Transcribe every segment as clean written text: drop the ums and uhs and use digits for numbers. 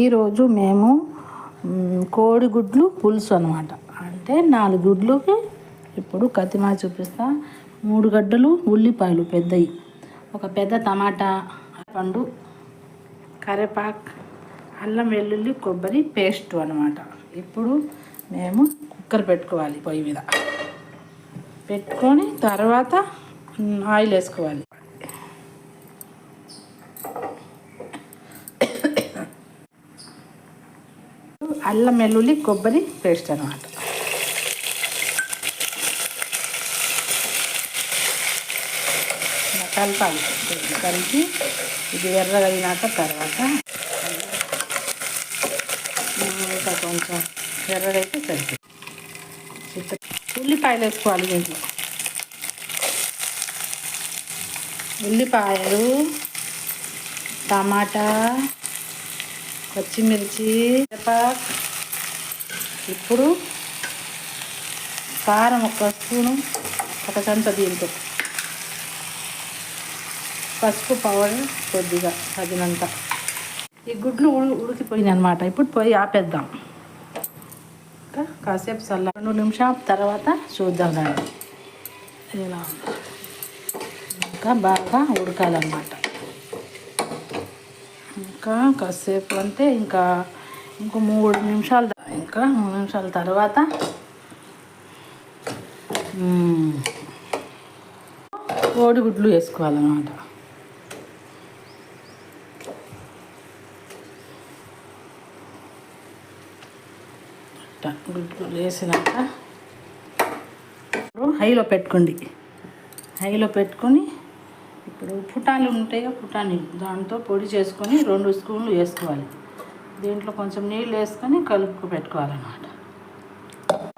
ఈరోజు మేము కోడిగుడ్లు పులుసు అనమాట. అంటే 4 గుడ్లుకి ఇప్పుడు కత్తిమా చూపిస్తా. 3 గడ్డలు ఉల్లిపాయలు పెద్దవి, ఒక పెద్ద టమాటా పండు, కరివేపాకు, అల్లం వెల్లుల్లి కొబ్బరి పేస్ట్ అనమాట. ఇప్పుడు మేము కుక్కర్ పెట్టుకోవాలి, పొయ్యి మీద పెట్టుకొని తర్వాత ఆయిల్ వేసుకోవాలి. అల్లం వెల్లుల్లి కొబ్బరి పేస్ట్ అనమాట. కలపాలి. కలిపి ఇది ఎర్రగైనాక తర్వాత ఇంకా కొంచెం ఎర్రగైతే కలిపి ఉల్లిపాయలు వేసుకోవాలి. దీంట్లో ఉల్లిపాయలు, టమాటా, పచ్చిమిర్చి, కరివేపాకు. ఇప్పుడు కారం 1 స్పూను, 1 చెంచా, దీంట్లో పసుపు పౌడర్ కొద్దిగా తగినంత. ఈ గుడ్లు ఉడికిపోయినాయి అనమాట. ఇప్పుడు పొయ్యి ఆపేద్దాం. ఇంకా కాసేపు 2 నిమిషాల తర్వాత చూద్దాం దాన్ని ఎలా ఉందో. ఇంకా బాగా ఉడకాలన్నమాట. ఇంకా కాసేపు అంటే ఇంకా 3 నిమిషాలు, ఇంకా 3 నిమిషాల తర్వాత కోడిగుడ్లు వేసుకోవాలన్నమాట. గుడ్లు వేసినాక హైలో పెట్టుకోండి. హైలో పెట్టుకొని ఇప్పుడు పుటాలు ఉంటాయి, పుటాని దాంతో పొడి చేసుకొని 2 స్పూన్లు వేసుకోవాలి. దీంట్లో కొంచెం నీళ్ళు వేసుకొని కలుపు పెట్టుకోవాలన్నమాట.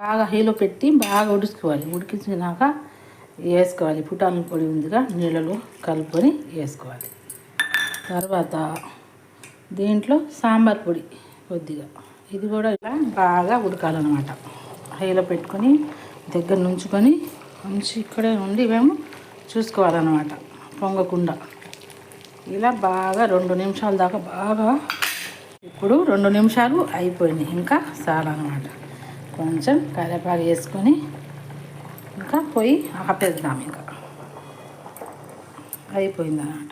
బాగా హైలో పెట్టి బాగా ఉడుచుకోవాలి. ఉడికించినాక వేసుకోవాలి. పుటాల పొడి ఉందిగా, నీళ్ళలో కలుపుకొని వేసుకోవాలి. తర్వాత దీంట్లో సాంబార్ పొడి కొద్దిగా, ఇది కూడా ఇలా బాగా ఉడకాలన్నమాట. హైలో పెట్టుకొని దగ్గర నుంచుకొని ఇక్కడే ఉండి మేము చూసుకోవాలన్నమాట, పొంగకుండా. ఇలా బాగా 2 నిమిషాల దాకా బాగా. ఇప్పుడు 2 నిమిషాలు అయిపోయినాయి. ఇంకా చాలన్నమాట. కొంచెం కరివేపాకు వేసుకొని ఇంకా పొయ్యి ఆపేద్దాం. ఇంకా అయిపోయిందన్నమాట.